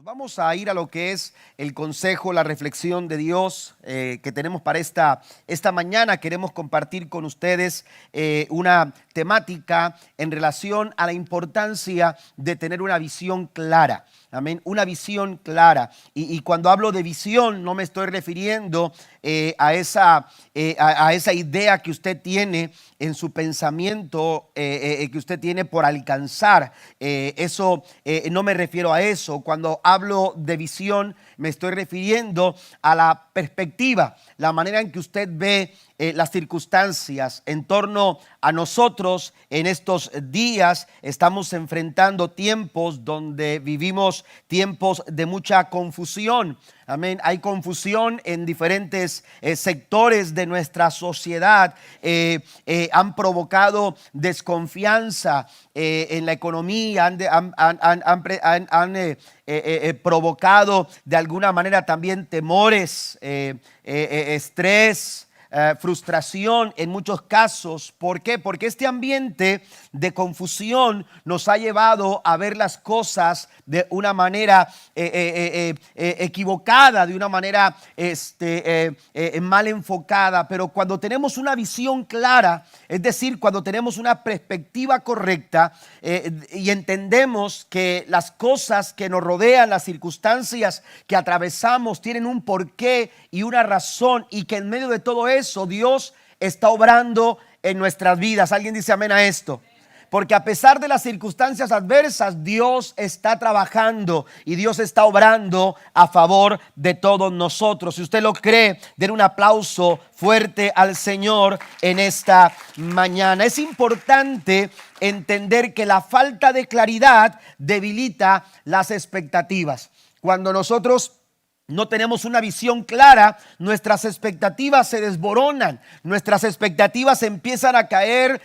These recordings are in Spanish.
Vamos a ir a lo que es el consejo, la reflexión de Dios que tenemos para esta mañana. Queremos compartir con ustedes una temática en relación a la importancia de tener una visión clara. Amén, una visión clara. Y cuando hablo de visión no me estoy refiriendo a esa idea que usted tiene en su pensamiento, que usted tiene por alcanzar. No me refiero a eso. Cuando hablo de visión me estoy refiriendo a la perspectiva, la manera en que usted ve las circunstancias en torno a nosotros. En estos días estamos enfrentando tiempos donde vivimos tiempos de mucha confusión. Amén. Hay confusión en diferentes sectores de nuestra sociedad. Han provocado desconfianza en la economía, han provocado de alguna manera también temores, estrés, frustración en muchos casos. ¿Por qué? Porque este ambiente de confusión nos ha llevado a ver las cosas de una manera equivocada, de una manera mal enfocada. Pero cuando tenemos una visión clara, es decir, cuando tenemos una perspectiva correcta y entendemos que las cosas que nos rodean, las circunstancias que atravesamos tienen un porqué y una razón, y que en medio de todo eso Dios está obrando en nuestras vidas. ¿Alguien dice amén a esto? Porque a pesar de las circunstancias adversas, Dios está trabajando y Dios está obrando a favor de todos nosotros. Si usted lo cree, den un aplauso fuerte al Señor en esta mañana. Es importante entender que la falta de claridad debilita las expectativas. Cuando nosotros no tenemos una visión clara, nuestras expectativas se desboronan, nuestras expectativas empiezan a caer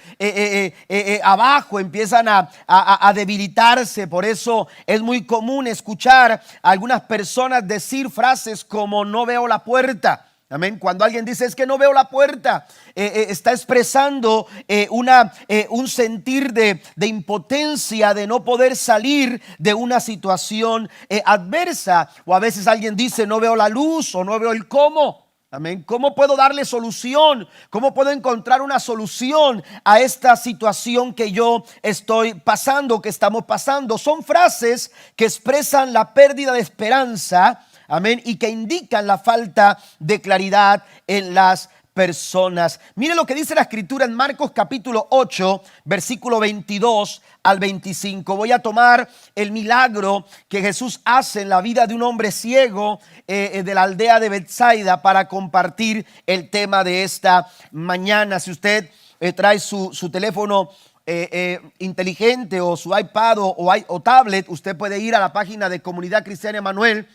abajo, empiezan a debilitarse. Por eso es muy común escuchar a algunas personas decir frases como no veo la puerta. Amén. Cuando alguien dice es que no veo la puerta, está expresando un sentir de impotencia, de no poder salir de una situación adversa. O a veces alguien dice no veo la luz o no veo el cómo. Amén. ¿Cómo puedo darle solución? ¿Cómo puedo encontrar una solución a esta situación que yo estoy pasando, que estamos pasando? Son frases que expresan la pérdida de esperanza. Amén. Y que indican la falta de claridad en las personas. Mire lo que dice la escritura en Marcos capítulo 8, versículo 22 al 25. Voy a tomar el milagro que Jesús hace en la vida de un hombre ciego de la aldea de Betsaida para compartir el tema de esta mañana. Si usted trae su teléfono inteligente o su iPad o tablet, usted puede ir a la página de Comunidad Cristiana Emanuel.org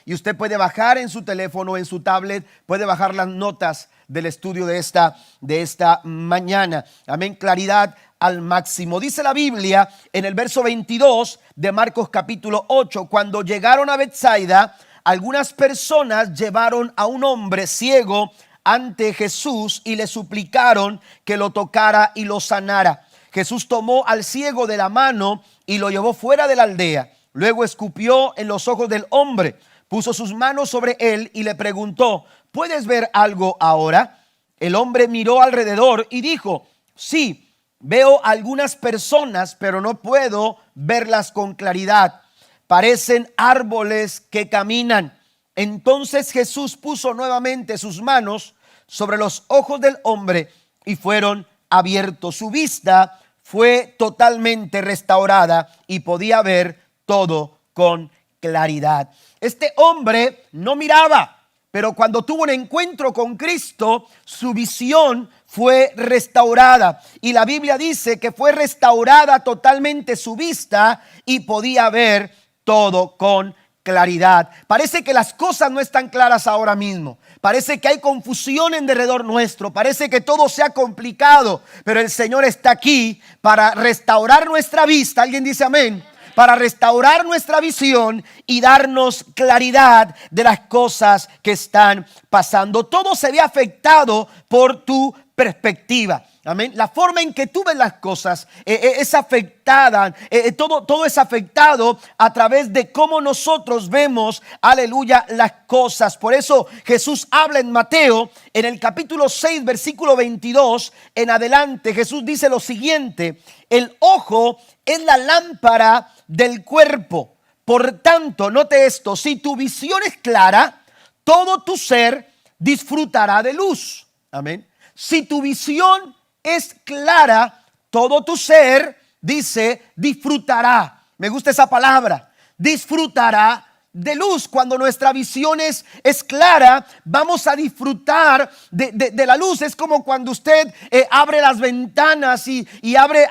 y usted puede bajar en su teléfono, en su tablet, puede bajar las notas del estudio de esta mañana. Amén, claridad al máximo. Dice la Biblia en el verso 22 de Marcos capítulo 8, cuando llegaron a Betsaida, algunas personas llevaron a un hombre ciego ante Jesús y le suplicaron que lo tocara y lo sanara. Jesús tomó al ciego de la mano y lo llevó fuera de la aldea. Luego escupió en los ojos del hombre, puso sus manos sobre él y le preguntó, ¿puedes ver algo ahora? El hombre miró alrededor y dijo, sí, veo algunas personas, pero no puedo verlas con claridad. Parecen árboles que caminan. Entonces Jesús puso nuevamente sus manos sobre los ojos del hombre y fueron abiertos. Su vista fue totalmente restaurada y podía ver todo con claridad. Este hombre no miraba, pero cuando tuvo un encuentro con Cristo, su visión fue restaurada. Y la Biblia dice que fue restaurada totalmente su vista y podía ver todo con claridad. Parece que las cosas no están claras ahora mismo. Parece que hay confusión en derredor nuestro. Parece que todo se ha complicado. Pero el Señor está aquí para restaurar nuestra vista. ¿Alguien dice amén? Para restaurar nuestra visión y darnos claridad de las cosas que están pasando. Todo se ve afectado por tu perspectiva. Amén. La forma en que tú ves las cosas es afectada, todo es afectado a través de cómo nosotros vemos, aleluya, las cosas. Por eso Jesús habla en Mateo, en el capítulo 6, versículo 22 en adelante. Jesús dice lo siguiente: el ojo es la lámpara del cuerpo. Por tanto, note esto: si tu visión es clara, todo tu ser disfrutará de luz. Amén. Si tu visión es clara, todo tu ser, dice, disfrutará. Me gusta esa palabra, disfrutará de luz. Cuando nuestra visión es clara, vamos a disfrutar de la luz. Es como cuando usted abre las ventanas y abre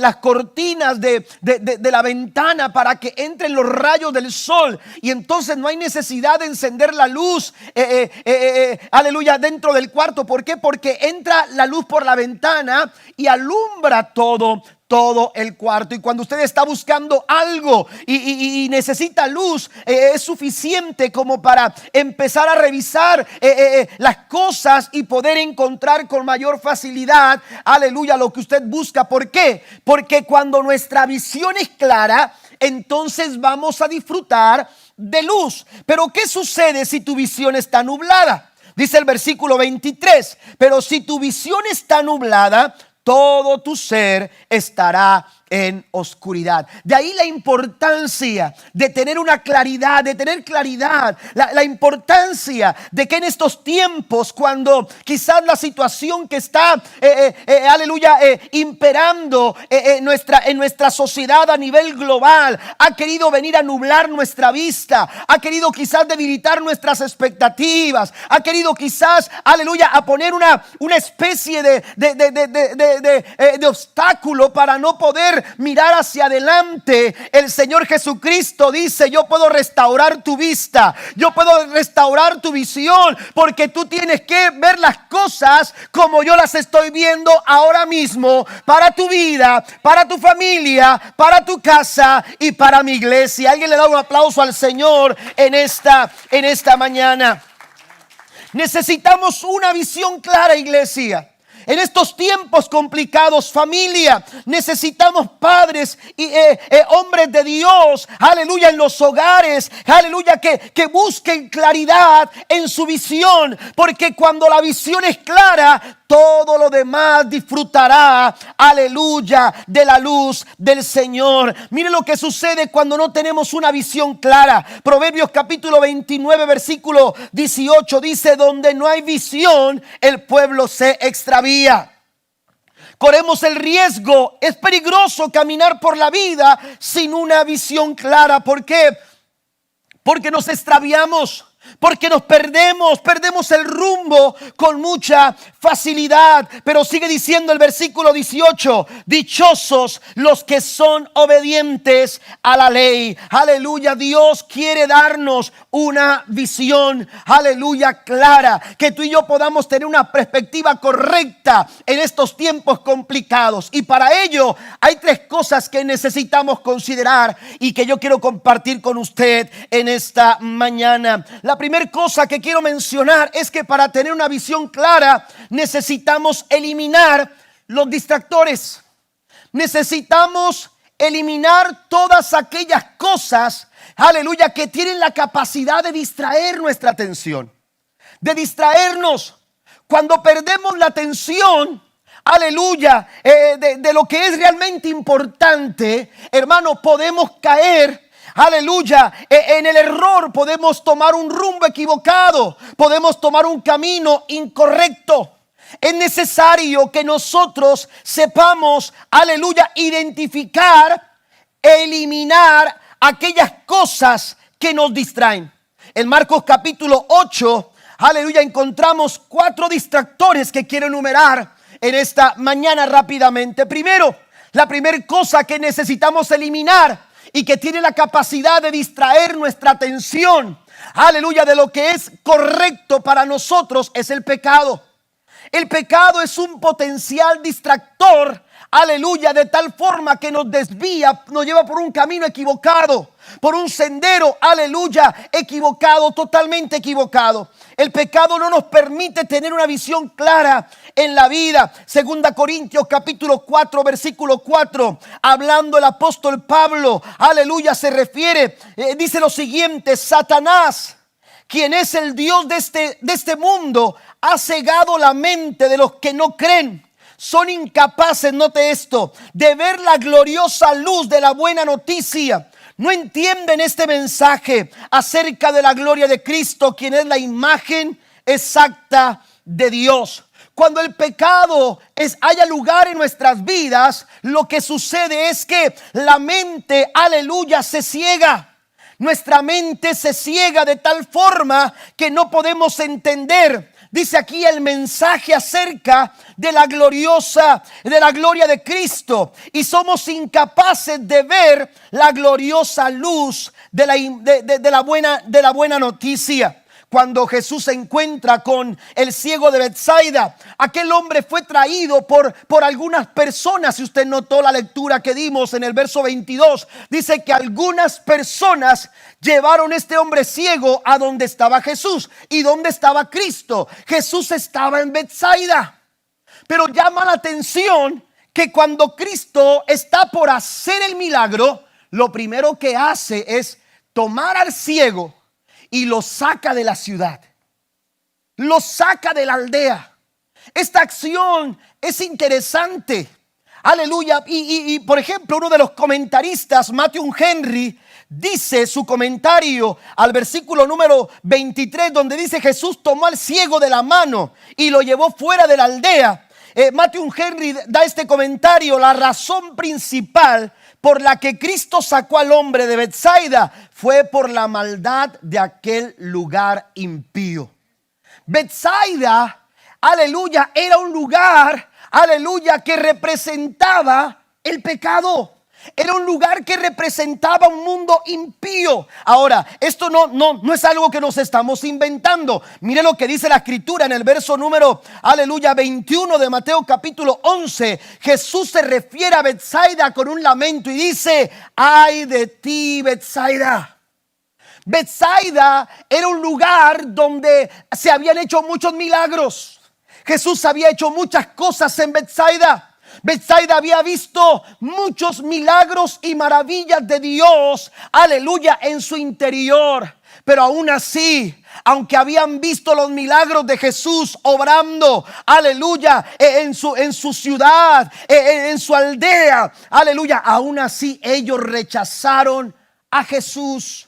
las cortinas de la ventana para que entren los rayos del sol, y entonces no hay necesidad de encender la luz, aleluya, dentro del cuarto. ¿Por qué? Porque entra la luz por la ventana y alumbra todo el cuarto. Y cuando usted está buscando algo y necesita luz, es suficiente como para empezar a revisar las cosas y poder encontrar con mayor facilidad, aleluya, lo que usted busca. ¿Por qué? Porque cuando nuestra visión es clara, entonces vamos a disfrutar de luz. Pero ¿qué sucede si tu visión está nublada? Dice el versículo 23: pero si tu visión está nublada, todo tu ser estará en oscuridad. De ahí la importancia de tener una claridad, de tener claridad, la importancia de que en estos tiempos, cuando quizás la situación que está, aleluya, imperando en nuestra sociedad a nivel global, ha querido venir a nublar nuestra vista, ha querido quizás debilitar nuestras expectativas, ha querido quizás, aleluya, a poner una especie de obstáculo para no poder mirar hacia adelante. El Señor Jesucristo dice: yo puedo restaurar tu vista, yo puedo restaurar tu visión, porque tú tienes que ver las cosas como yo las estoy viendo ahora mismo, para tu vida, para tu familia, para tu casa y para mi iglesia. Alguien le da un aplauso al Señor en esta mañana. Necesitamos una visión clara, iglesia. En estos tiempos complicados, familia, necesitamos padres y hombres de Dios, aleluya, en los hogares, aleluya, que busquen claridad en su visión, porque cuando la visión es clara, todo lo demás disfrutará, aleluya, de la luz del Señor. Mire lo que sucede cuando no tenemos una visión clara. Proverbios capítulo 29, versículo 18 dice: donde no hay visión, el pueblo se extravía. Corremos el riesgo, es peligroso caminar por la vida sin una visión clara. ¿Por qué? Porque nos extraviamos, porque nos perdemos el rumbo con mucha facilidad. Pero sigue diciendo el versículo 18: dichosos los que son obedientes a la ley. Aleluya, Dios quiere darnos una visión, aleluya, clara, que tú y yo podamos tener una perspectiva correcta en estos tiempos complicados. Y para ello hay tres cosas que necesitamos considerar y que yo quiero compartir con usted en esta mañana. La primera cosa que quiero mencionar es que para tener una visión clara necesitamos eliminar los distractores. Necesitamos eliminar todas aquellas cosas, aleluya, que tienen la capacidad de distraer nuestra atención, de distraernos. Cuando perdemos la atención, aleluya, de lo que es realmente importante, hermano, podemos caer, aleluya, en el error. Podemos tomar un rumbo equivocado, podemos tomar un camino incorrecto. Es necesario que nosotros sepamos, aleluya, identificar, eliminar aquellas cosas que nos distraen. En Marcos capítulo 8, aleluya, encontramos 4 distractores que quiero enumerar en esta mañana rápidamente. Primero, la primera cosa que necesitamos eliminar y que tiene la capacidad de distraer nuestra atención, aleluya, de lo que es correcto para nosotros, es el pecado. El pecado es un potencial distractor, aleluya, de tal forma que nos desvía, nos lleva por un camino equivocado, por un sendero, aleluya, equivocado, totalmente equivocado. El pecado no nos permite tener una visión clara en la vida. Segunda Corintios capítulo 4, versículo 4, hablando el apóstol Pablo, aleluya, se refiere, dice lo siguiente: Satanás, quien es el Dios de este mundo, ha cegado la mente de los que no creen. Son incapaces, note esto, de ver la gloriosa luz de la buena noticia. No entienden este mensaje acerca de la gloria de Cristo, quien es la imagen exacta de Dios. Cuando el pecado haya lugar en nuestras vidas, lo que sucede es que la mente, aleluya, se ciega. Nuestra mente se ciega de tal forma que no podemos entender. Dice aquí el mensaje acerca de la gloria de Cristo, y somos incapaces de ver la gloriosa luz de la buena noticia. Cuando Jesús se encuentra con el ciego de Betsaida, aquel hombre fue traído por algunas personas. Si usted notó la lectura que dimos en el verso 22, dice que algunas personas llevaron a este hombre ciego a donde estaba Jesús. ¿Y dónde estaba Cristo? Jesús estaba en Betsaida. Pero llama la atención que cuando Cristo está por hacer el milagro, lo primero que hace es tomar al ciego y lo saca de la ciudad, lo saca de la aldea. Esta acción es interesante, aleluya. Y por ejemplo, uno de los comentaristas, Matthew Henry, dice su comentario al versículo número 23, donde dice: Jesús tomó al ciego de la mano y lo llevó fuera de la aldea. Matthew Henry da este comentario: la razón principal por la que Cristo sacó al hombre de Betsaida fue por la maldad de aquel lugar impío. Betsaida, aleluya, era un lugar, aleluya, que representaba el pecado. Era un lugar que representaba un mundo impío. Ahora, esto no es algo que nos estamos inventando. Mire lo que dice la escritura en el verso número, aleluya, 21 de Mateo capítulo 11. Jesús se refiere a Betsaida con un lamento y dice: ay de ti, Betsaida. Betsaida era un lugar donde se habían hecho muchos milagros. Jesús había hecho muchas cosas en Betsaida. Betsaida había visto muchos milagros y maravillas de Dios, aleluya, en su interior. Pero aún así, aunque habían visto los milagros de Jesús obrando, aleluya, en su ciudad, en su aldea, aleluya, aún así ellos rechazaron a Jesús.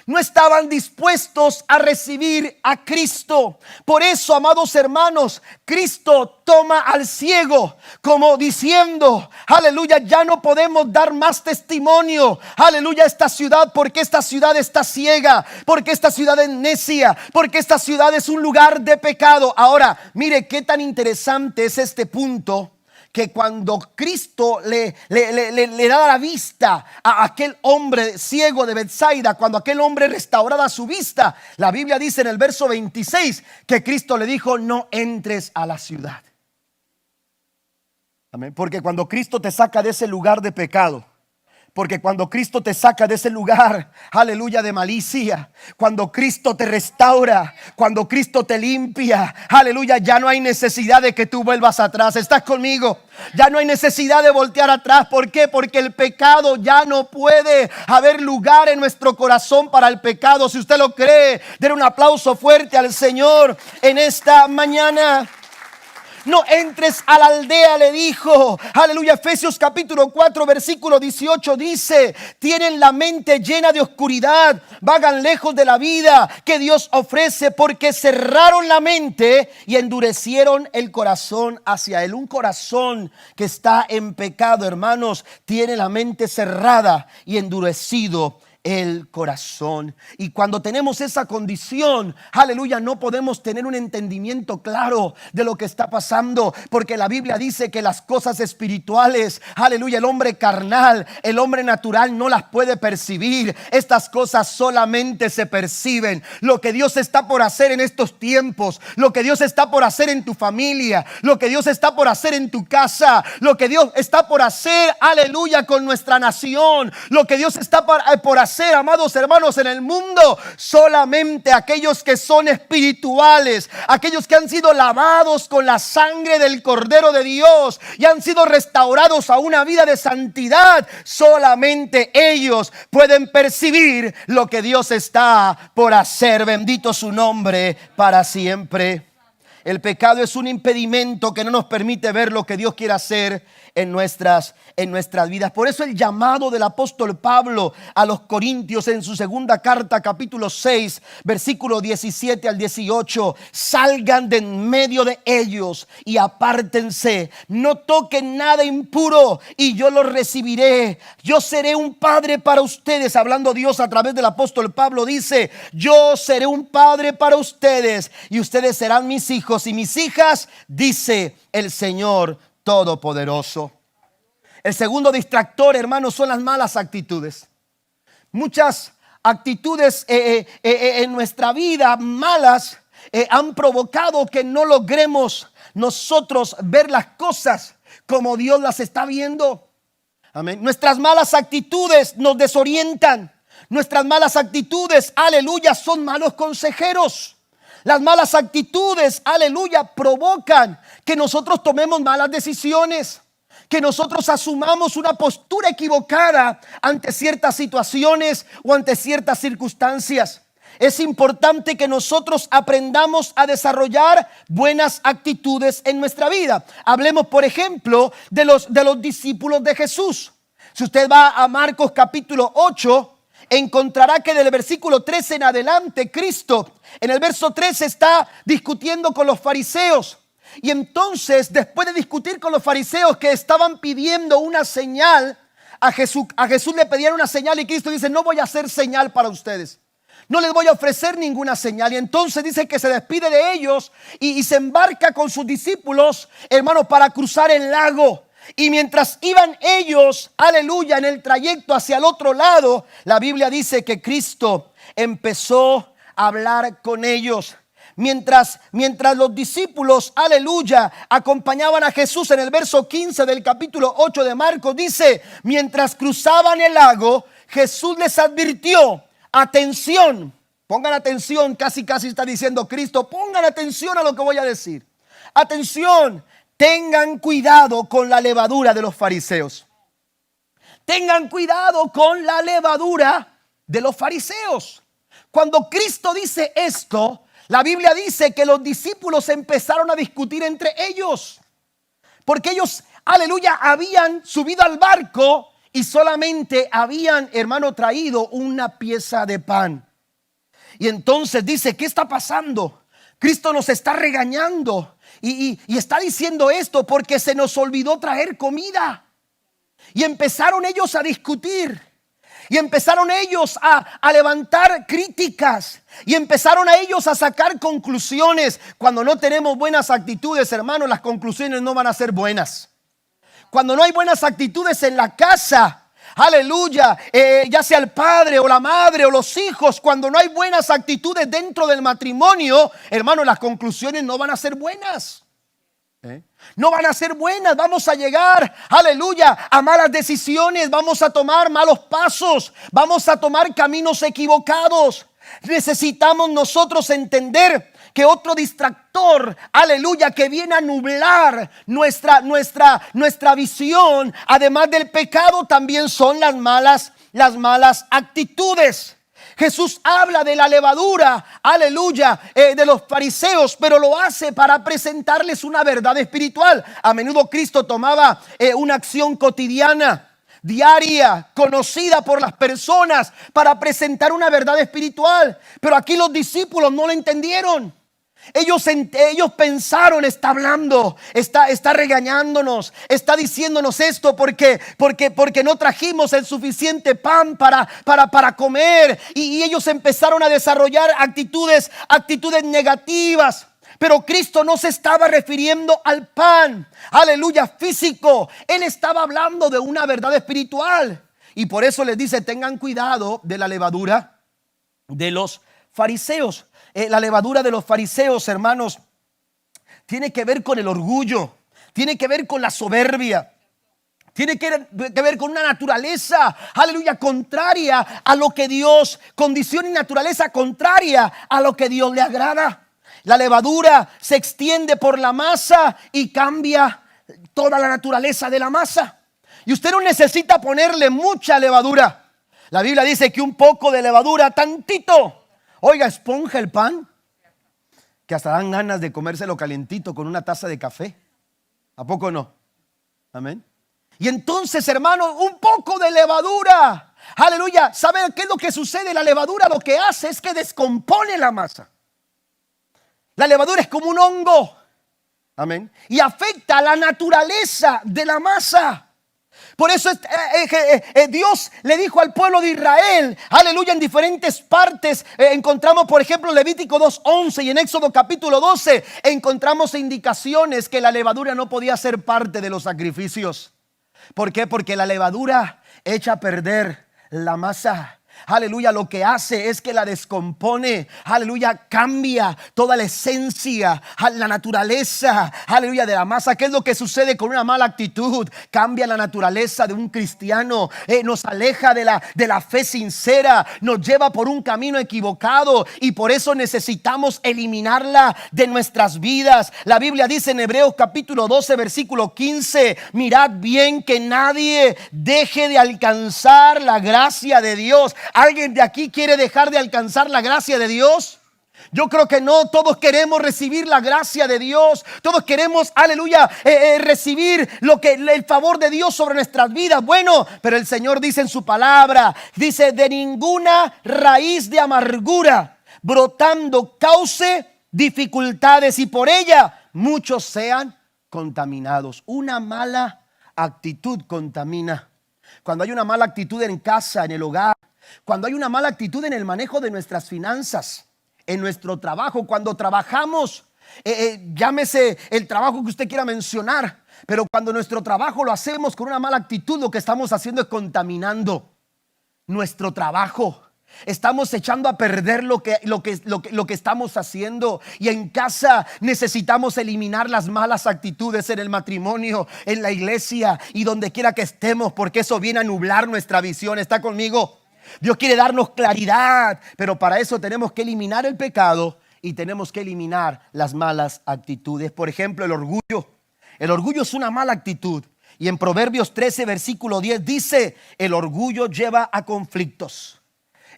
No estaban dispuestos a recibir a Cristo. Por eso, amados hermanos, Cristo toma al ciego como diciendo: aleluya, ya no podemos dar más testimonio, aleluya, a esta ciudad, porque esta ciudad está ciega, porque esta ciudad es necia, porque esta ciudad es un lugar de pecado. Ahora, mire qué tan interesante es este punto, que cuando Cristo le da la vista a aquel hombre ciego de Betsaida, cuando aquel hombre restauraba su vista, la Biblia dice en el verso 26 que Cristo le dijo: no entres a la ciudad. Amén. Porque cuando Cristo te saca de ese lugar de pecado, porque cuando Cristo te saca de ese lugar, aleluya, de malicia, cuando Cristo te restaura, cuando Cristo te limpia, aleluya, ya no hay necesidad de que tú vuelvas atrás. ¿Estás conmigo? Ya no hay necesidad de voltear atrás. ¿Por qué? Porque el pecado ya no puede haber lugar en nuestro corazón para el pecado. Si usted lo cree, denle un aplauso fuerte al Señor en esta mañana. No entres a la aldea, le dijo. Aleluya. Efesios capítulo 4 versículo 18 dice: tienen la mente llena de oscuridad, vagan lejos de la vida que Dios ofrece, porque cerraron la mente y endurecieron el corazón hacia Él. Un corazón que está en pecado, hermanos, tiene la mente cerrada y endurecido el corazón. Y cuando tenemos esa condición, aleluya, no podemos tener un entendimiento claro de lo que está pasando, porque la Biblia dice que las cosas espirituales, aleluya, el hombre carnal, el hombre natural no las puede percibir. Estas cosas solamente se perciben. Lo que Dios está por hacer en estos tiempos, lo que Dios está por hacer en tu familia, lo que Dios está por hacer en tu casa, lo que Dios está por hacer, aleluya, con nuestra nación, lo que Dios está por hacer, amados hermanos, en el mundo, solamente aquellos que son espirituales, aquellos que han sido lavados con la sangre del Cordero de Dios y han sido restaurados a una vida de santidad, solamente ellos pueden percibir lo que Dios está por hacer. Bendito su nombre para siempre. El pecado es un impedimento que no nos permite ver lo que Dios quiere hacer en nuestras vidas. Por eso el llamado del apóstol Pablo a los Corintios en su segunda carta, capítulo 6, versículo 17 al 18: salgan de en medio de ellos y apártense, no toquen nada impuro y yo los recibiré. Yo seré un padre para ustedes. Hablando Dios a través del apóstol Pablo, dice: yo seré un padre para ustedes y ustedes serán mis hijos y mis hijas, dice el Señor Todopoderoso. El segundo distractor, hermanos, son las malas actitudes. Muchas actitudes en nuestra vida malas han provocado que no logremos nosotros ver las cosas como Dios las está viendo. Amén. Nuestras malas actitudes nos desorientan. Nuestras malas actitudes, aleluya, son malos consejeros. Las malas actitudes, aleluya, provocan que nosotros tomemos malas decisiones, que nosotros asumamos una postura equivocada ante ciertas situaciones o ante ciertas circunstancias. Es importante que nosotros aprendamos a desarrollar buenas actitudes en nuestra vida. Hablemos, por ejemplo, de los discípulos de Jesús. Si usted va a Marcos capítulo 8, encontrará que del versículo 13 en adelante, Cristo en el verso 13 está discutiendo con los fariseos. Y entonces, después de discutir con los fariseos que estaban pidiendo una señal, a Jesús le pedían una señal y Cristo dice: no voy a hacer señal para ustedes, no les voy a ofrecer ninguna señal. Y entonces dice que se despide de ellos y se embarca con sus discípulos, hermanos, para cruzar el lago. Y mientras iban ellos, aleluya, en el trayecto hacia el otro lado, la Biblia dice que Cristo empezó a hablar con ellos. Mientras los discípulos, aleluya, acompañaban a Jesús, en el verso 15 del capítulo 8 de Marcos, dice: mientras cruzaban el lago, Jesús les advirtió: atención, pongan atención, casi está diciendo Cristo, pongan atención a lo que voy a decir. Atención, tengan cuidado con la levadura de los fariseos. Tengan cuidado con la levadura de los fariseos. Cuando Cristo dice esto, la Biblia dice que los discípulos empezaron a discutir entre ellos, porque ellos, aleluya, habían subido al barco y solamente habían, hermano, traído una pieza de pan. Y entonces dice: ¿qué está pasando? Cristo nos está regañando y está diciendo esto porque se nos olvidó traer comida. Y empezaron ellos a discutir. Y empezaron ellos a levantar críticas. Y empezaron a ellos a sacar conclusiones. Cuando no tenemos buenas actitudes, hermanos, las conclusiones no van a ser buenas. Cuando no hay buenas actitudes en la casa, aleluya, ya sea el padre o la madre o los hijos, cuando no hay buenas actitudes dentro del matrimonio, hermanos, las conclusiones no van a ser buenas. No van a ser buenas, vamos a llegar, aleluya, a malas decisiones, vamos a tomar malos pasos, vamos a tomar caminos equivocados. Necesitamos nosotros entender que otro distractor, aleluya, que viene a nublar nuestra visión, además del pecado, también son las malas actitudes. Jesús habla de la levadura, aleluya, de los fariseos, pero lo hace para presentarles una verdad espiritual. A menudo Cristo tomaba una acción cotidiana, diaria, conocida por las personas, para presentar una verdad espiritual. Pero aquí los discípulos no lo entendieron. Ellos pensaron, está hablando, está regañándonos, está diciéndonos esto porque no trajimos el suficiente pan para comer. Y ellos empezaron a desarrollar actitudes negativas. Pero Cristo no se estaba refiriendo al pan, aleluya, físico. Él estaba hablando de una verdad espiritual. Y por eso les dice, tengan cuidado de la levadura de los fariseos. La levadura de los fariseos, hermanos, tiene que ver con el orgullo, tiene que ver con la soberbia, tiene que ver con una naturaleza, aleluya, contraria a lo que Dios, condición y naturaleza contraria a lo que Dios le agrada. La levadura se extiende por la masa y cambia toda la naturaleza de la masa. Y usted no necesita ponerle mucha levadura. La Biblia dice que un poco de levadura, tantito, oiga, esponja el pan, que hasta dan ganas de comérselo calientito con una taza de café. ¿A poco no? Amén. Y entonces, hermano, un poco de levadura, aleluya. ¿Sabe qué es lo que sucede? La levadura lo que hace es que descompone la masa. La levadura es como un hongo, amén, y afecta a la naturaleza de la masa. Por eso Dios le dijo al pueblo de Israel, aleluya, en diferentes partes. Encontramos, por ejemplo, en Levítico 2:11 y en Éxodo capítulo 12, encontramos indicaciones que la levadura no podía ser parte de los sacrificios. ¿Por qué? Porque la levadura echa a perder la masa. Aleluya, lo que hace es que la descompone. Aleluya, cambia toda la esencia, la naturaleza, aleluya, de la masa. ¿Qué es lo que sucede con una mala actitud? Cambia la naturaleza de un cristiano, nos aleja de la fe sincera, nos lleva por un camino equivocado y por eso necesitamos eliminarla de nuestras vidas. La Biblia dice en Hebreos capítulo 12 versículo 15, mirad bien que nadie deje de alcanzar la gracia de Dios. ¿Alguien de aquí quiere dejar de alcanzar la gracia de Dios? Yo creo que no. Todos queremos recibir la gracia de Dios. Todos queremos, aleluya, recibir el favor de Dios sobre nuestras vidas. Bueno, pero el Señor dice en su palabra, dice, de ninguna raíz de amargura brotando cause dificultades y por ella muchos sean contaminados. Una mala actitud contamina. Cuando hay una mala actitud en casa, en el hogar, cuando hay una mala actitud en el manejo de nuestras finanzas, en nuestro trabajo, cuando trabajamos, llámese el trabajo que usted quiera mencionar, pero cuando nuestro trabajo lo hacemos con una mala actitud, lo que estamos haciendo es contaminando nuestro trabajo. Estamos echando a perder lo que estamos haciendo. Y en casa necesitamos eliminar las malas actitudes en el matrimonio, en la iglesia y donde quiera que estemos, porque eso viene a nublar nuestra visión. ¿Está conmigo? Dios quiere darnos claridad, pero para eso tenemos que eliminar el pecado y tenemos que eliminar las malas actitudes. Por ejemplo, el orgullo. El orgullo es una mala actitud. Y en Proverbios 13, versículo 10 dice, el orgullo lleva a conflictos.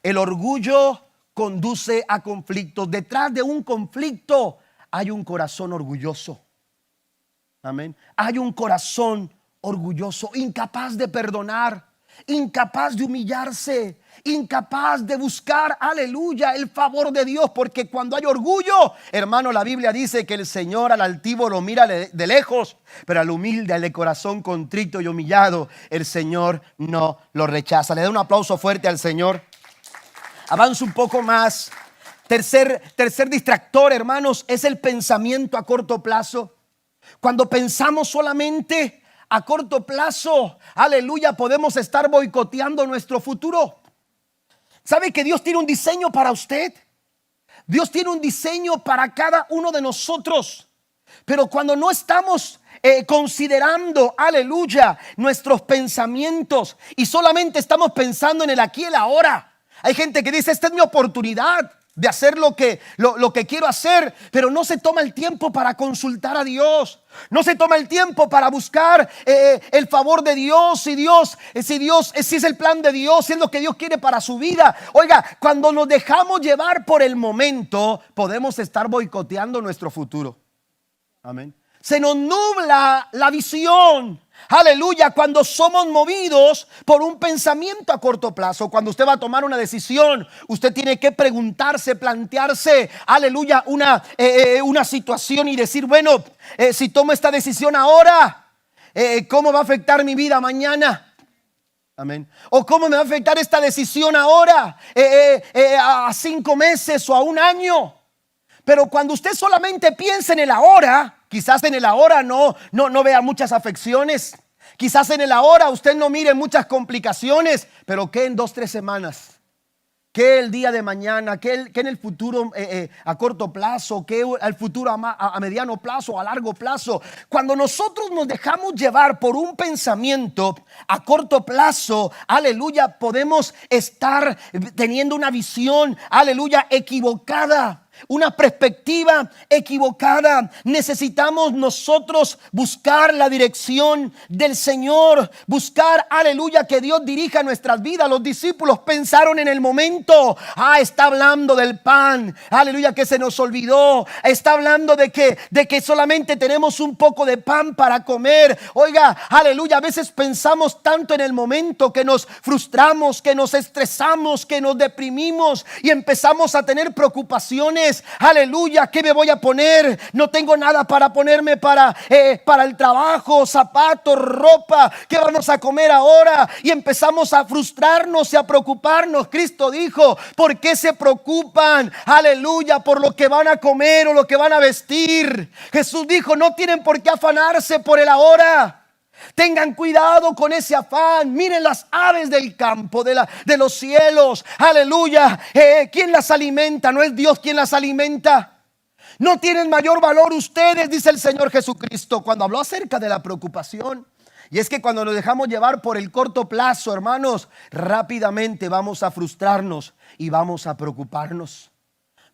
El orgullo conduce a conflictos. Detrás de un conflicto hay un corazón orgulloso. Amén. Hay un corazón orgulloso, incapaz de perdonar, incapaz de humillarse, incapaz de buscar, aleluya, el favor de Dios. Porque cuando hay orgullo, hermano, la Biblia dice que el Señor al altivo lo mira de lejos, pero al humilde, al de corazón contrito y humillado, el Señor no lo rechaza. Le da un aplauso fuerte al Señor. Avanzo un poco más. Tercer distractor, hermanos, es el pensamiento a corto plazo. Cuando pensamos solamente a corto plazo, aleluya, podemos estar boicoteando nuestro futuro. ¿Sabe que Dios tiene un diseño para usted? Dios tiene un diseño para cada uno de nosotros. Pero cuando no estamos considerando, aleluya, nuestros pensamientos y solamente estamos pensando en el aquí y el ahora. Hay gente que dice, esta es mi oportunidad de hacer lo que quiero hacer, pero no se toma el tiempo para consultar a Dios. No se toma el tiempo para buscar el favor de Dios. Si es el plan de Dios, si es lo que Dios quiere para su vida. Oiga, cuando nos dejamos llevar por el momento, podemos estar boicoteando nuestro futuro. Amén. Se nos nubla la visión. Aleluya, cuando somos movidos por un pensamiento a corto plazo. Cuando usted va a tomar una decisión, usted tiene que preguntarse, plantearse, aleluya, una situación y decir, bueno, si tomo esta decisión ahora, ¿cómo va a afectar mi vida mañana? Amén. O cómo me va a afectar esta decisión ahora, a 5 meses o a 1 año. Pero cuando usted solamente piensa en el ahora, quizás en el ahora no vea muchas afecciones. Quizás en el ahora usted no mire muchas complicaciones. Pero ¿qué en 2, 3 semanas? ¿Qué el día de mañana? ¿Qué en el futuro a corto plazo? ¿Qué al futuro a mediano plazo? ¿A largo plazo? Cuando nosotros nos dejamos llevar por un pensamiento a corto plazo, aleluya, podemos estar teniendo una visión, aleluya, equivocada. Una perspectiva equivocada. Necesitamos nosotros buscar la dirección del Señor. Buscar, aleluya, que Dios dirija nuestras vidas. Los discípulos pensaron en el momento. Está hablando del pan, aleluya, que se nos olvidó. Está hablando de que solamente tenemos un poco de pan para comer. Oiga, aleluya, a veces pensamos tanto en el momento que nos frustramos, que nos estresamos, que nos deprimimos y empezamos a tener preocupaciones. Aleluya, ¿qué me voy a poner? No tengo nada para ponerme para el trabajo, zapatos, ropa. ¿Qué vamos a comer ahora? Y empezamos a frustrarnos y a preocuparnos. Cristo dijo, ¿por qué se preocupan? Aleluya, por lo que van a comer o lo que van a vestir. Jesús dijo, no tienen por qué afanarse por el ahora. Tengan cuidado con ese afán. Miren las aves del campo, de los cielos. Aleluya. ¿Quién las alimenta? ¿No es Dios quien las alimenta? No tienen mayor valor ustedes, dice el Señor Jesucristo cuando habló acerca de la preocupación. Y es que cuando nos dejamos llevar por el corto plazo, hermanos, rápidamente vamos a frustrarnos y vamos a preocuparnos.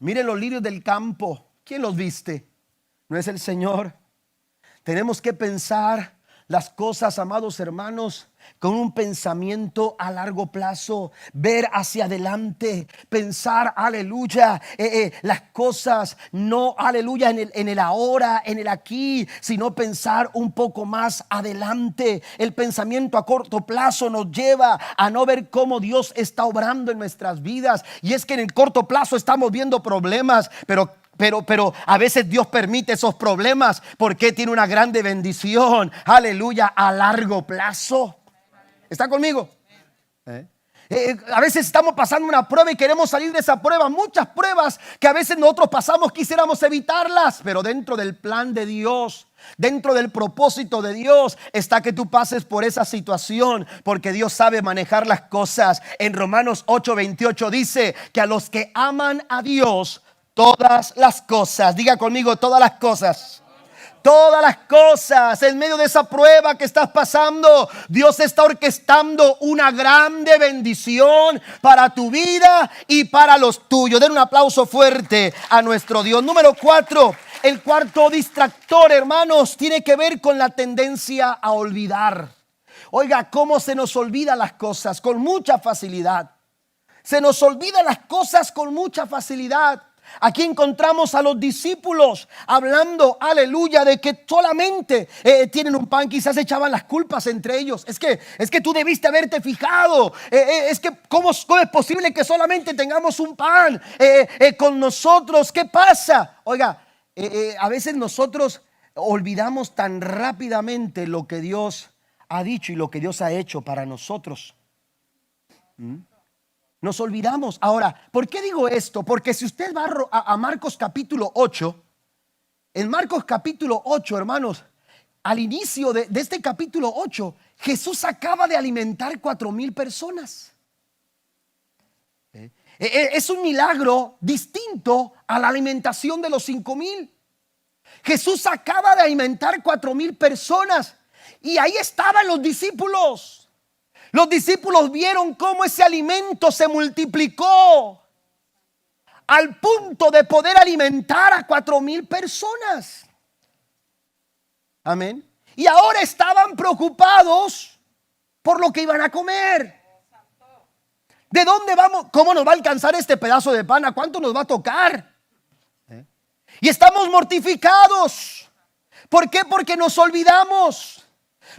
Miren los lirios del campo. ¿Quién los viste? ¿No es el Señor? Tenemos que pensar las cosas, amados hermanos, con un pensamiento a largo plazo, ver hacia adelante, pensar, aleluya, las cosas no, aleluya, en el ahora, en el aquí, sino pensar un poco más adelante. El pensamiento a corto plazo nos lleva a no ver cómo Dios está obrando en nuestras vidas. Y es que en el corto plazo estamos viendo problemas, pero a veces Dios permite esos problemas porque tiene una grande bendición, aleluya, a largo plazo. ¿Está conmigo? A veces estamos pasando una prueba y queremos salir de esa prueba. Muchas pruebas que a veces nosotros pasamos quisiéramos evitarlas, pero dentro del plan de Dios, dentro del propósito de Dios está que tú pases por esa situación, porque Dios sabe manejar las cosas. En Romanos 8:28 dice que a los que aman a Dios, todas las cosas, diga conmigo, todas las cosas. Todas las cosas, en medio de esa prueba que estás pasando, Dios está orquestando una grande bendición para tu vida y para los tuyos. Den un aplauso fuerte a nuestro Dios. Número 4, el cuarto distractor, hermanos, tiene que ver con la tendencia a olvidar. Oiga, cómo se nos olvidan las cosas con mucha facilidad. Se nos olvidan las cosas con mucha facilidad. Aquí encontramos a los discípulos hablando, aleluya, de que solamente tienen un pan. Quizás echaban las culpas entre ellos. Es que tú debiste haberte fijado. Es que ¿cómo es posible que solamente tengamos un pan con nosotros? ¿Qué pasa? Oiga, a veces nosotros olvidamos tan rápidamente lo que Dios ha dicho y lo que Dios ha hecho para nosotros. Nos olvidamos. Ahora, ¿por qué digo esto? Porque si usted va a Marcos capítulo 8, en Marcos capítulo 8, hermanos, al inicio de este capítulo 8, Jesús acaba de alimentar 4,000 personas. Es un milagro distinto a la alimentación de los 5,000. Jesús acaba de alimentar 4,000 personas y ahí estaban los discípulos. Los discípulos vieron cómo ese alimento se multiplicó al punto de poder alimentar a 4,000 personas. Amén. Y ahora estaban preocupados por lo que iban a comer. ¿De dónde vamos? ¿Cómo nos va a alcanzar este pedazo de pan? ¿A cuánto nos va a tocar? Y estamos mortificados. ¿Por qué? Porque nos olvidamos.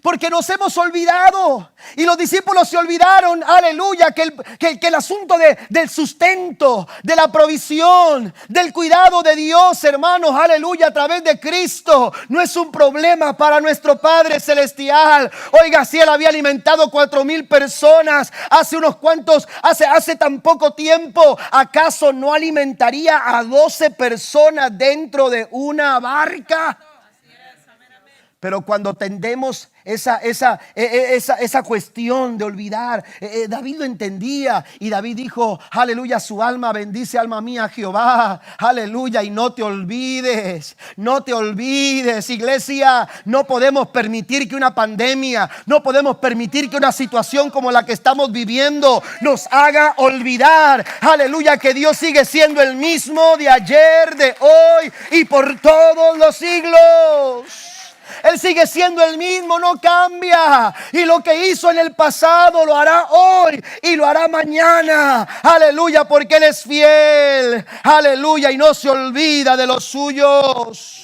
Porque nos hemos olvidado. Y los discípulos se olvidaron, aleluya, que el asunto del sustento, de la provisión, del cuidado de Dios, hermanos, aleluya, a través de Cristo, no es un problema para nuestro Padre Celestial. Oiga, si Él había alimentado 4,000 personas hace tan poco tiempo, ¿acaso no alimentaría a 12 personas dentro de una barca? Pero cuando tendemos esa cuestión de olvidar, David lo entendía y David dijo, aleluya, su alma bendice, alma mía, Jehová, aleluya, y no te olvides, iglesia. No podemos permitir que una pandemia, no podemos permitir que una situación como la que estamos viviendo nos haga olvidar, aleluya, que Dios sigue siendo el mismo de ayer, de hoy y por todos los siglos. Él sigue siendo el mismo, no cambia. Y lo que hizo en el pasado lo hará hoy y lo hará mañana. Aleluya, porque Él es fiel. Aleluya, y no se olvida de los suyos.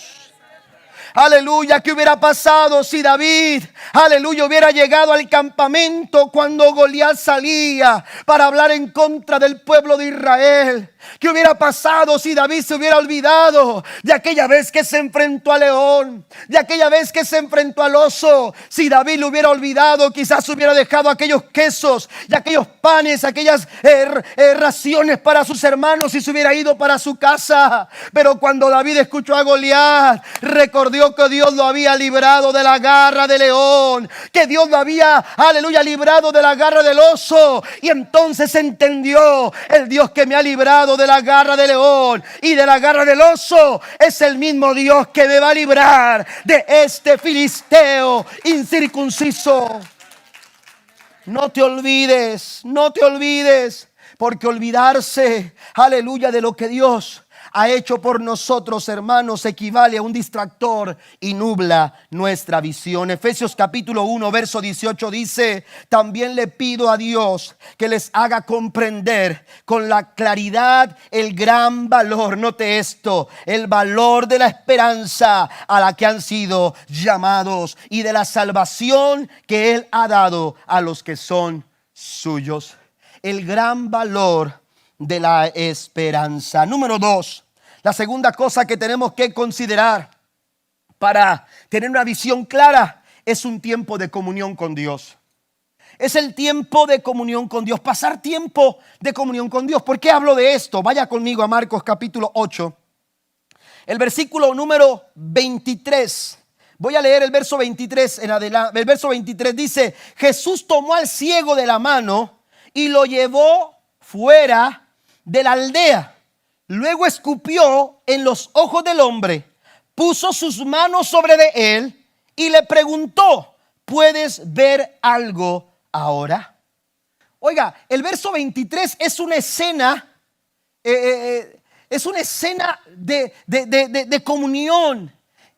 Aleluya, ¿qué hubiera pasado si David, aleluya, hubiera llegado al campamento cuando Goliat salía para hablar en contra del pueblo de Israel? ¿Qué hubiera pasado si David se hubiera olvidado de aquella vez que se enfrentó al león, de aquella vez que se enfrentó al oso? Si David lo hubiera olvidado, quizás hubiera dejado aquellos quesos y aquellos panes, aquellas raciones para sus hermanos y se hubiera ido para su casa. Pero cuando David escuchó a Goliat, recordó que Dios lo había librado de la garra del león, que Dios lo había, aleluya, librado de la garra del oso. Y entonces entendió: el Dios que me ha librado de la garra del león y de la garra del oso es el mismo Dios que me va a librar de este filisteo incircunciso. No te olvides, porque olvidarse, aleluya, de lo que Dios ha hecho por nosotros, hermanos, equivale a un distractor y nubla nuestra visión. Efesios capítulo 1 verso 18 dice: también le pido a Dios que les haga comprender con la claridad el gran valor, note esto, el valor de la esperanza a la que han sido llamados y de la salvación que Él ha dado a los que son suyos. El gran valor de la esperanza. Número 2, la segunda cosa que tenemos que considerar para tener una visión clara es un tiempo de comunión con Dios. Es el tiempo de comunión con Dios, pasar tiempo de comunión con Dios. ¿Por qué hablo de esto? Vaya conmigo a Marcos capítulo 8, el versículo número 23. Voy a leer el verso 23 en adelante. El verso 23 dice: Jesús tomó al ciego de la mano y lo llevó fuera de la aldea. Luego escupió en los ojos del hombre, puso sus manos sobre de él y le preguntó: ¿puedes ver algo ahora? Oiga, el verso 23 es una escena, de comunión.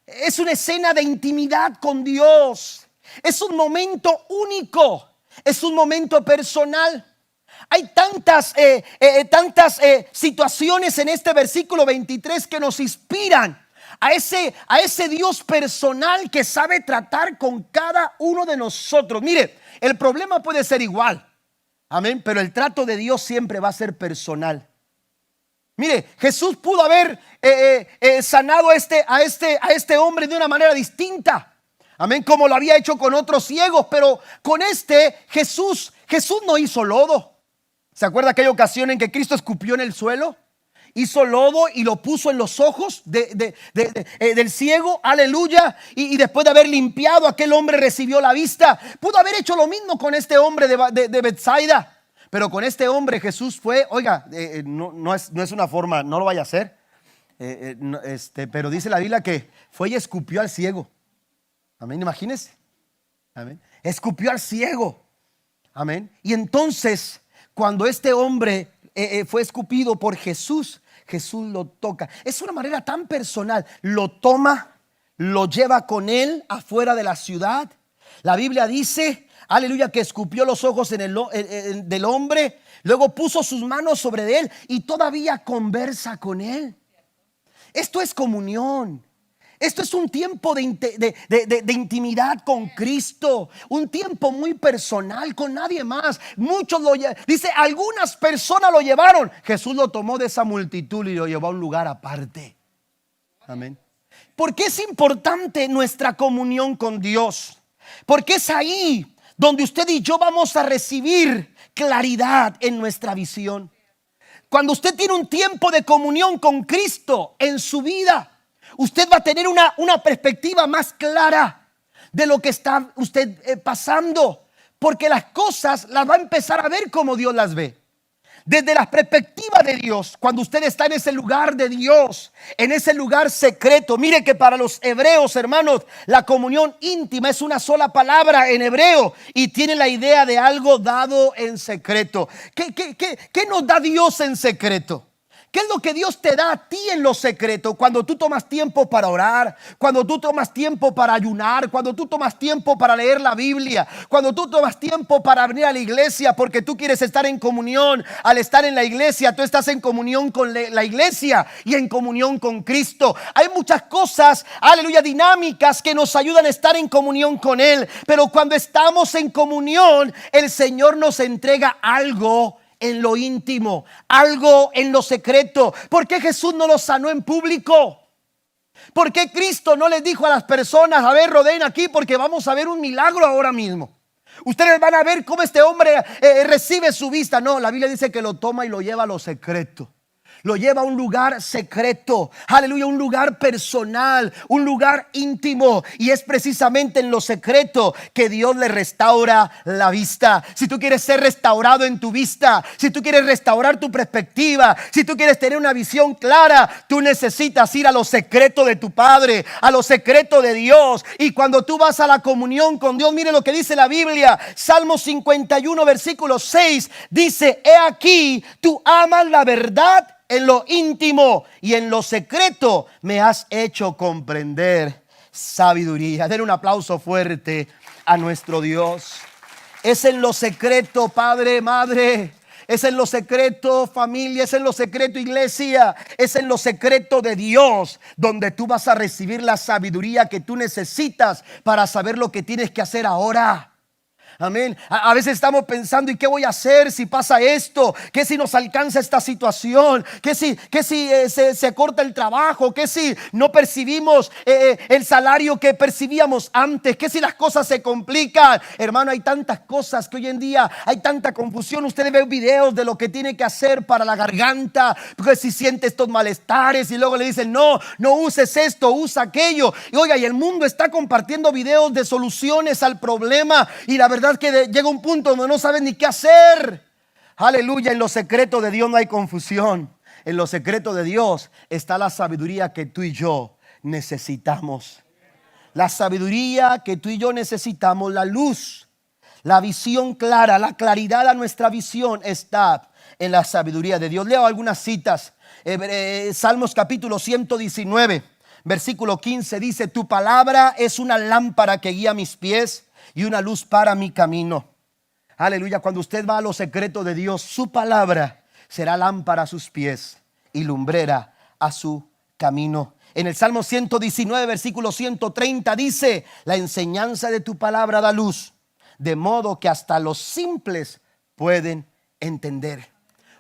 Es una escena de intimidad con Dios. Es un momento único, es un momento personal. Hay tantas situaciones en este versículo 23 que nos inspiran a ese Dios personal que sabe tratar con cada uno de nosotros. Mire, el problema puede ser igual, amén, pero el trato de Dios siempre va a ser personal. Mire, Jesús pudo haber sanado a este hombre de una manera distinta, amén, como lo había hecho con otros ciegos, pero con Jesús no hizo lodo. ¿Se acuerda aquella ocasión en que Cristo escupió en el suelo? Hizo lodo y lo puso en los ojos del ciego, aleluya. Y después de haber limpiado, aquel hombre recibió la vista. Pudo haber hecho lo mismo con este hombre de Betsaida. Pero con este hombre Jesús fue, oiga, no es una forma, no lo vaya a hacer. Pero dice la Biblia que fue y escupió al ciego. Amén, imagínense. Amén. Escupió al ciego. Amén. Y entonces, cuando este hombre fue escupido por Jesús, Jesús lo toca. Es una manera tan personal. Lo toma, lo lleva con él afuera de la ciudad. La Biblia dice, aleluya, que escupió los ojos del hombre. Luego puso sus manos sobre él y todavía conversa con él. Esto es comunión. Esto es un tiempo de intimidad con Cristo, un tiempo muy personal con nadie más. Muchos dice, algunas personas lo llevaron. Jesús lo tomó de esa multitud y lo llevó a un lugar aparte. Amén. ¿Por qué es importante nuestra comunión con Dios? Porque es ahí donde usted y yo vamos a recibir claridad en nuestra visión. Cuando usted tiene un tiempo de comunión con Cristo en su vida, usted va a tener una perspectiva más clara de lo que está usted pasando, porque las cosas las va a empezar a ver como Dios las ve. Desde la perspectiva de Dios, cuando usted está en ese lugar de Dios, en ese lugar secreto. Mire que para los hebreos, hermanos, la comunión íntima es una sola palabra en hebreo y tiene la idea de algo dado en secreto. ¿Qué nos da Dios en secreto? ¿Qué es lo que Dios te da a ti en lo secreto? Cuando tú tomas tiempo para orar, cuando tú tomas tiempo para ayunar, cuando tú tomas tiempo para leer la Biblia, cuando tú tomas tiempo para venir a la iglesia porque tú quieres estar en comunión. Al estar en la iglesia, tú estás en comunión con la iglesia y en comunión con Cristo. Hay muchas cosas, aleluya, dinámicas que nos ayudan a estar en comunión con Él. Pero cuando estamos en comunión, el Señor nos entrega algo en lo íntimo, algo en lo secreto. ¿Por qué Jesús no lo sanó en público? ¿Por qué Cristo no les dijo a las personas, a ver, rodeen aquí porque vamos a ver un milagro ahora mismo? Ustedes van a ver cómo este hombre recibe su vista. No, la Biblia dice que lo toma y lo lleva a lo secreto. Lo lleva a un lugar secreto, aleluya, un lugar personal, un lugar íntimo. Y es precisamente en lo secreto que Dios le restaura la vista. Si tú quieres ser restaurado en tu vista, si tú quieres restaurar tu perspectiva, si tú quieres tener una visión clara, tú necesitas ir a lo secreto de tu Padre, a lo secreto de Dios. Y cuando tú vas a la comunión con Dios, mire lo que dice la Biblia. Salmo 51 versículo 6 dice: he aquí, tú amas la verdad en lo íntimo y en lo secreto me has hecho comprender sabiduría. Den un aplauso fuerte a nuestro Dios. Es en lo secreto, padre, madre. Es en lo secreto, familia. Es en lo secreto, iglesia. Es en lo secreto de Dios donde tú vas a recibir la sabiduría que tú necesitas para saber lo que tienes que hacer ahora. Amén. A veces estamos pensando, ¿y qué voy a hacer si pasa esto? ¿Qué si nos alcanza esta situación? ¿Qué si se corta el trabajo? ¿Qué si no percibimos el salario que percibíamos antes? ¿Qué si las cosas se complican? Hermano, hay tantas cosas que hoy en día hay tanta confusión. Ustedes ven videos de lo que tiene que hacer para la garganta, porque si siente estos malestares y luego le dicen, no uses esto, usa aquello. Y oiga, y el mundo está compartiendo videos de soluciones al problema y la verdad que llega un punto donde no sabes ni qué hacer. Aleluya, en lo secreto de Dios no hay confusión. En lo secreto de Dios está la sabiduría que tú y yo necesitamos. La sabiduría que tú y yo necesitamos, la luz, la visión clara, la claridad a nuestra visión está en la sabiduría de Dios. Leo algunas citas. Salmos capítulo 119, versículo 15 dice: tu palabra es una lámpara que guía mis pies y una luz para mi camino. Aleluya, cuando usted va a lo secreto de Dios, su palabra será lámpara a sus pies y lumbrera a su camino. En el Salmo 119, versículo 130 dice: la enseñanza de tu palabra da luz, de modo que hasta los simples pueden entender.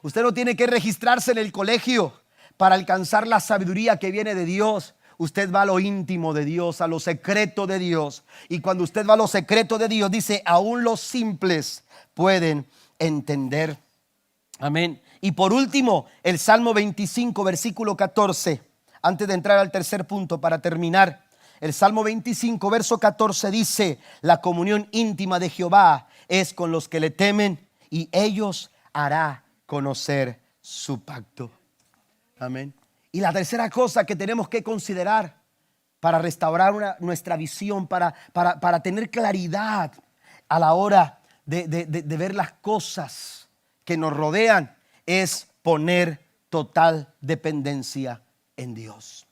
Usted no tiene que registrarse en el colegio para alcanzar la sabiduría que viene de Dios. Usted va a lo íntimo de Dios, a lo secreto de Dios. Y cuando usted va a lo secreto de Dios, dice: aún los simples pueden entender. Amén. Y por último, el Salmo 25, versículo 14. Antes de entrar al tercer punto, para terminar, el Salmo 25, verso 14 dice: la comunión íntima de Jehová es con los que le temen, y ellos hará conocer su pacto. Amén. Y la tercera cosa que tenemos que considerar para restaurar nuestra visión, para tener claridad a la hora de ver las cosas que nos rodean, es poner total dependencia en Dios.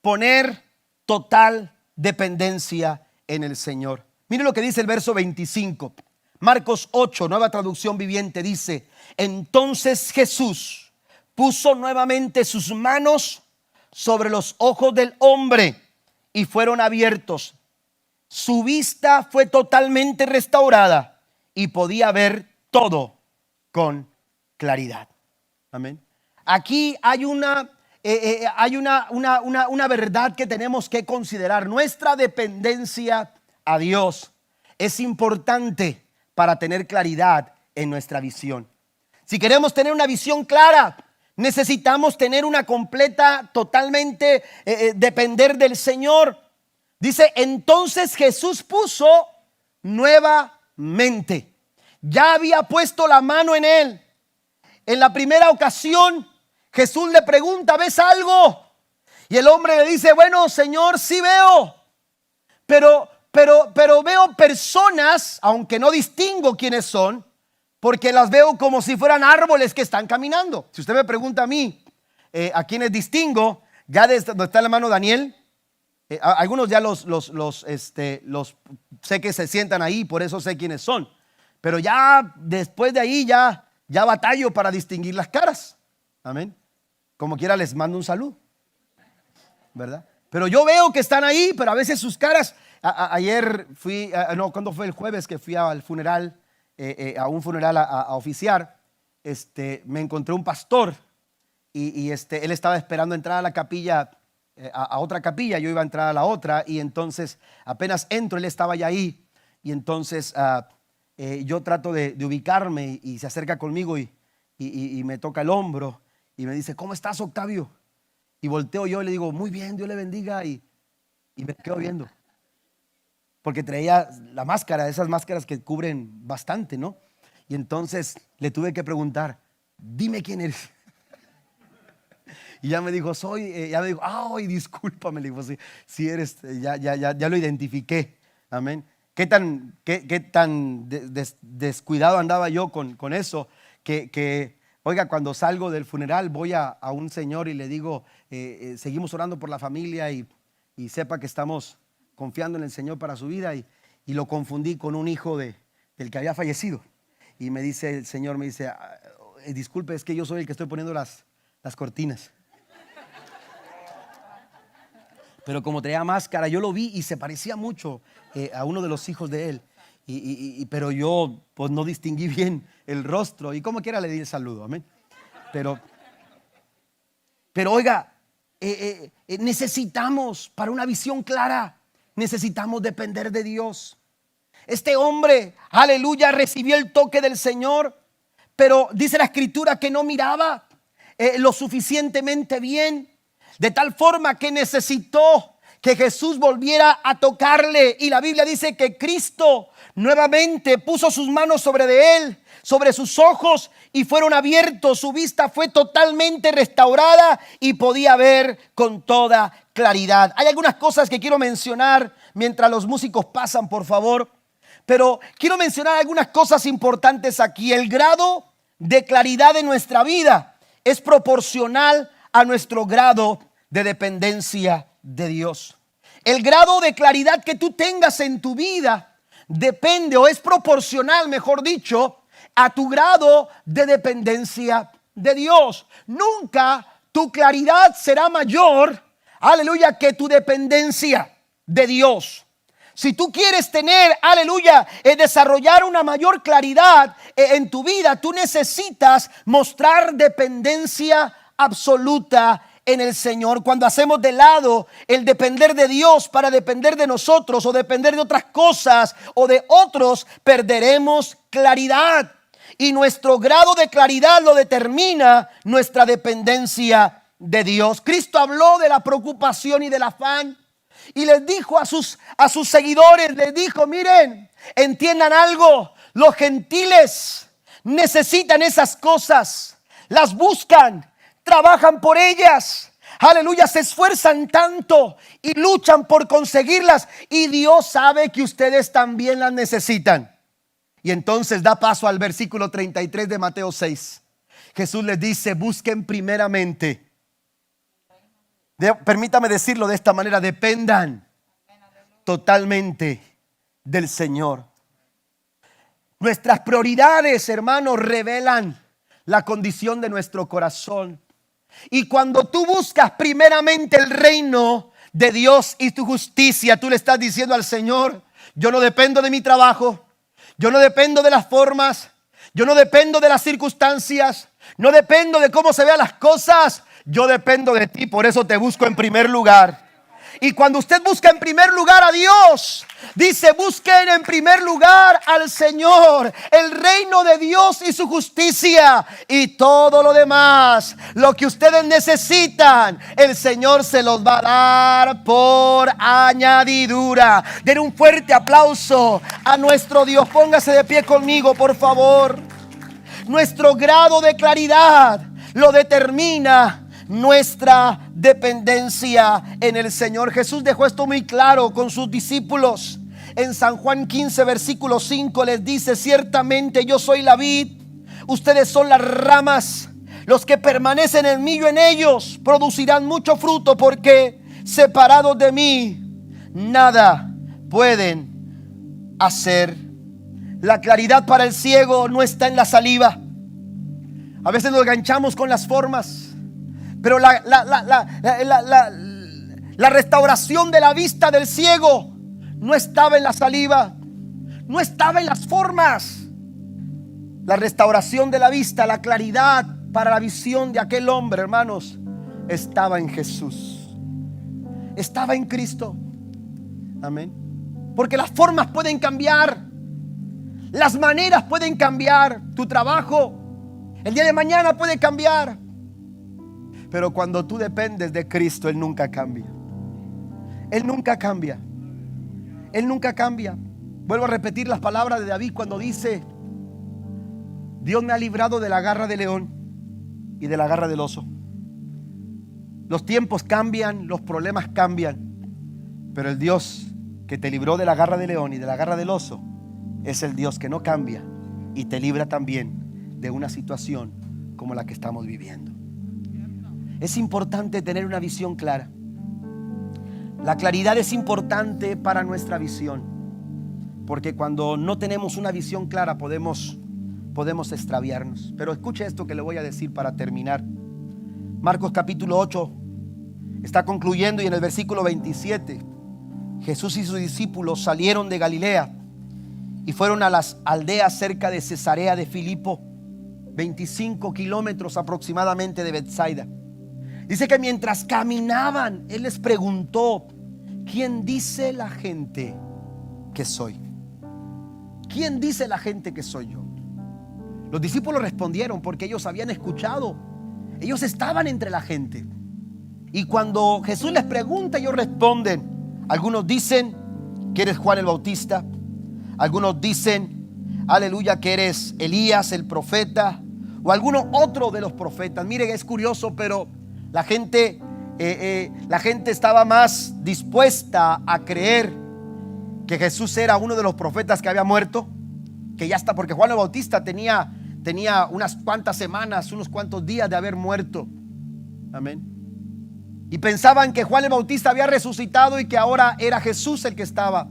Poner total dependencia en el Señor. Mire lo que dice el verso 25. Marcos 8, nueva traducción viviente, dice: entonces Jesús puso nuevamente sus manos sobre los ojos del hombre y fueron abiertos. Su vista fue totalmente restaurada y podía ver todo con claridad. Amén. Aquí hay una verdad que tenemos que considerar. Nuestra dependencia a Dios es importante para tener claridad en nuestra visión. Si queremos tener una visión clara, necesitamos tener una completa, totalmente depender del Señor. Dice, entonces Jesús puso nuevamente. Ya había puesto la mano en él. En la primera ocasión, Jesús le pregunta, ¿ves algo? Y el hombre le dice, bueno, Señor, sí veo. Pero veo personas, aunque no distingo quiénes son, porque las veo como si fueran árboles que están caminando. Si usted me pregunta a mí, a quienes distingo, ya desde donde está la mano Daniel, algunos ya los sé que se sientan ahí, por eso sé quiénes son. Pero ya después de ahí ya batallo para distinguir las caras. Amén. Como quiera les mando un saludo, ¿verdad? Pero yo veo que están ahí, pero a veces sus caras. Ayer fui, ¿cuándo fue? El jueves que fui al funeral, a un funeral a oficiar. Me encontré un pastor y él estaba esperando entrar a la capilla, a otra capilla. Yo iba a entrar a la otra y entonces apenas entro, él estaba ya ahí y entonces yo trato de ubicarme y se acerca conmigo y me toca el hombro y me dice, ¿cómo estás, Octavio? Y volteo yo y le digo, muy bien, Dios le bendiga, y me quedo viendo. Porque traía la máscara, esas máscaras que cubren bastante, ¿no? Y entonces le tuve que preguntar, dime quién eres. Y ya me dijo, ay, discúlpame, le digo, sí eres, ya lo identifiqué. Amén. ¿Qué tan descuidado andaba yo con eso? Oiga, cuando salgo del funeral voy a un señor y le digo, seguimos orando por la familia y sepa que estamos confiando en el Señor para su vida, y lo confundí con un hijo del que había fallecido. Y me dice el Señor, disculpe, es que yo soy el que estoy poniendo las cortinas. Pero como traía máscara, yo lo vi y se parecía mucho a uno de los hijos de él. Pero yo pues no distinguí bien el rostro y como quiera le di el saludo, amén. Pero oiga, necesitamos, para una visión clara, necesitamos depender de Dios. Este hombre, aleluya, recibió el toque del Señor, pero dice la Escritura que no miraba lo suficientemente bien, de tal forma que necesitó que Jesús volviera a tocarle. Y la Biblia dice que Cristo nuevamente puso sus manos sobre de él, sobre sus ojos, y fueron abiertos. Su vista fue totalmente restaurada y podía ver con toda claridad. Hay algunas cosas que quiero mencionar mientras los músicos pasan, por favor. Pero quiero mencionar algunas cosas importantes aquí. El grado de claridad de nuestra vida es proporcional a nuestro grado de dependencia de Dios. El grado de claridad que tú tengas en tu vida depende, o es proporcional, mejor dicho, a tu grado de dependencia de Dios. Nunca tu claridad será mayor, aleluya, que tu dependencia de Dios. Si tú quieres tener, aleluya, desarrollar una mayor claridad en tu vida, tú necesitas mostrar dependencia absoluta en el Señor. Cuando hacemos de lado el depender de Dios para depender de nosotros o depender de otras cosas o de otros, perderemos claridad. Y nuestro grado de claridad lo determina nuestra dependencia de Dios. Cristo habló de la preocupación y del afán y les dijo a sus seguidores, les dijo, miren, entiendan algo, los gentiles necesitan esas cosas, las buscan, trabajan por ellas, aleluya, se esfuerzan tanto y luchan por conseguirlas, y Dios sabe que ustedes también las necesitan. Y entonces da paso al versículo 33 de Mateo 6. Jesús les dice, busquen primeramente, permítame decirlo de esta manera, dependan totalmente del Señor. Nuestras prioridades, hermanos, revelan la condición de nuestro corazón. Y cuando tú buscas primeramente el reino de Dios y tu justicia, tú le estás diciendo al Señor: yo no dependo de mi trabajo, yo no dependo de las formas, yo no dependo de las circunstancias, no dependo de cómo se vean las cosas, yo dependo de ti, por eso te busco en primer lugar. Y cuando usted busca en primer lugar a Dios, dice: busquen en primer lugar al Señor, el reino de Dios y su justicia, y todo lo demás, lo que ustedes necesitan, el Señor se los va a dar por añadidura. Den un fuerte aplauso a nuestro Dios. Póngase de pie conmigo, por favor. Nuestro grado de claridad lo determina nuestra dependencia en el Señor. Jesús dejó esto muy claro con sus discípulos. En San Juan 15, versículo 5 les dice: ciertamente yo soy la vid, ustedes son las ramas. Los que permanecen en mí y en ellos producirán mucho fruto, porque separados de mí nada pueden hacer. La claridad para el ciego no está en la saliva. A veces nos enganchamos con las formas, pero la restauración de la vista del ciego no estaba en la saliva, no estaba en las formas. La restauración de la vista, la claridad para la visión de aquel hombre, hermanos, estaba en Jesús, estaba en Cristo. Amén. Porque las formas pueden cambiar, las maneras pueden cambiar, tu trabajo el día de mañana puede cambiar, pero cuando tú dependes de Cristo, Él nunca cambia. Él nunca cambia. Él nunca cambia. Vuelvo a repetir las palabras de David cuando dice: Dios me ha librado de la garra del león y de la garra del oso. Los tiempos cambian, los problemas cambian, pero el Dios que te libró de la garra del león y de la garra del oso es el Dios que no cambia y te libra también de una situación como la que estamos viviendo. Es importante tener una visión clara. La claridad es importante para nuestra visión, porque cuando no tenemos una visión clara podemos extraviarnos. Pero escuche esto que le voy a decir para terminar. Marcos capítulo 8 está concluyendo, y en el versículo 27 Jesús y sus discípulos salieron de Galilea y fueron a las aldeas cerca de Cesarea de Filipo, 25 kilómetros aproximadamente de Betsaida. Dice que mientras caminaban, Él les preguntó: ¿quién dice la gente que soy? ¿Quién dice la gente que soy yo? Los discípulos respondieron porque ellos habían escuchado. Ellos estaban entre la gente. Y cuando Jesús les pregunta, ellos responden. Algunos dicen que eres Juan el Bautista. Algunos dicen, aleluya, que eres Elías el profeta, o alguno otro de los profetas. Miren, es curioso, pero la gente estaba más dispuesta a creer que Jesús era uno de los profetas que había muerto, que ya está, porque Juan el Bautista tenía unas cuantas semanas, unos cuantos días de haber muerto. Amén. Y pensaban que Juan el Bautista había resucitado y que ahora era Jesús el que estaba,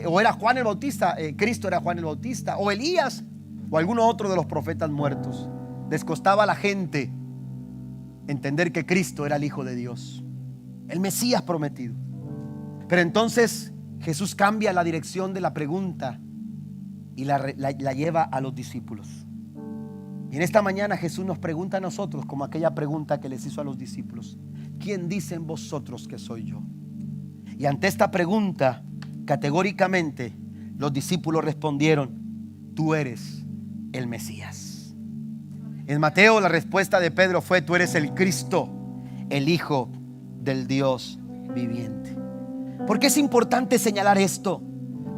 o era Juan el Bautista, Cristo era Juan el Bautista, o Elías, o alguno otro de los profetas muertos. Les costaba a la gente entender que Cristo era el Hijo de Dios, el Mesías prometido. Pero entonces Jesús cambia la dirección de la pregunta y la lleva a los discípulos. Y en esta mañana Jesús nos pregunta a nosotros, como aquella pregunta que les hizo a los discípulos: ¿quién dicen vosotros que soy yo? Y ante esta pregunta, categóricamente los discípulos respondieron: tú eres el Mesías. En Mateo la respuesta de Pedro fue: tú eres el Cristo, el Hijo del Dios viviente. ¿Por qué es importante señalar esto?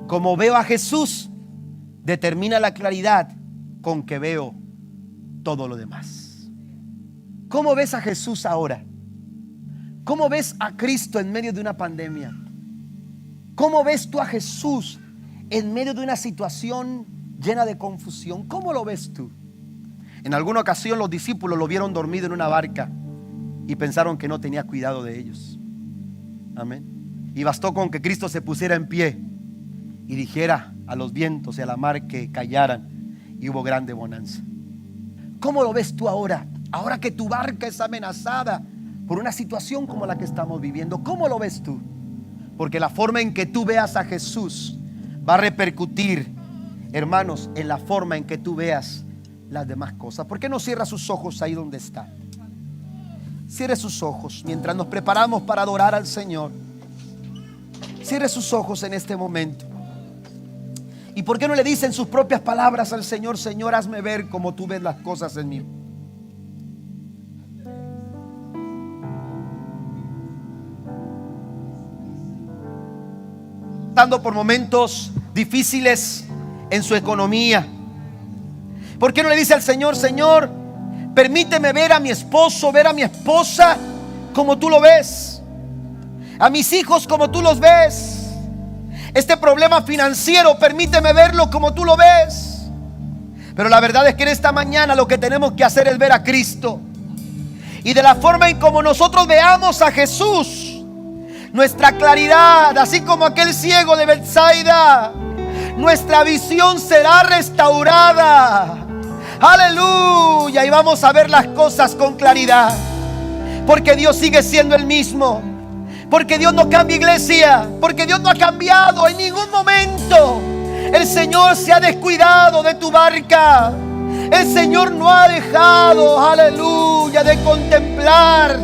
Como veo a Jesús, determina la claridad con que veo todo lo demás. ¿Cómo ves a Jesús ahora? ¿Cómo ves a Cristo en medio de una pandemia? ¿Cómo ves tú a Jesús en medio de una situación llena de confusión? ¿Cómo lo ves tú? En alguna ocasión los discípulos lo vieron dormido en una barca y pensaron que no tenía cuidado de ellos. Amén. Y bastó con que Cristo se pusiera en pie y dijera a los vientos y a la mar que callaran, y hubo grande bonanza. ¿Cómo lo ves tú ahora? Ahora que tu barca es amenazada por una situación como la que estamos viviendo. ¿Cómo lo ves tú? Porque la forma en que tú veas a Jesús va a repercutir, hermanos, en la forma en que tú veas las demás cosas. ¿Por qué no cierra sus ojos ahí donde está? Cierre sus ojos mientras nos preparamos para adorar al Señor. Cierre sus ojos en este momento. ¿Y por qué no le dicen sus propias palabras al Señor? Señor, hazme ver como tú ves las cosas en mí. Pasando por momentos difíciles en su economía. ¿Por qué no le dice al Señor, Señor, permíteme ver a mi esposo, ver a mi esposa como tú lo ves, a mis hijos como tú los ves? Este problema financiero, permíteme verlo como tú lo ves. Pero la verdad es que en esta mañana lo que tenemos que hacer es ver a Cristo. Y de la forma en como nosotros veamos a Jesús, nuestra claridad, así como aquel ciego de Betsaida, nuestra visión será restaurada. Aleluya. Y vamos a ver las cosas con claridad. Porque Dios sigue siendo el mismo. Porque Dios no cambia, iglesia. Porque Dios no ha cambiado en ningún momento. El Señor se ha descuidado de tu barca. El Señor no ha dejado, aleluya, de contemplar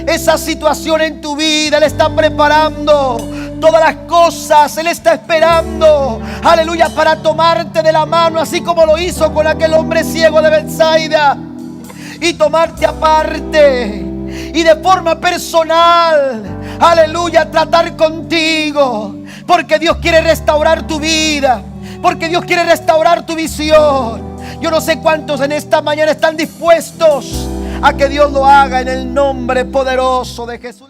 esa situación en tu vida. Él está preparando todas las cosas. Él está esperando, aleluya, para tomarte de la mano, así como lo hizo con aquel hombre ciego de Betsaida, y tomarte aparte y de forma personal, aleluya, tratar contigo. Porque Dios quiere restaurar tu vida, porque Dios quiere restaurar tu visión. Yo no sé cuántos en esta mañana están dispuestos a que Dios lo haga en el nombre poderoso de Jesús.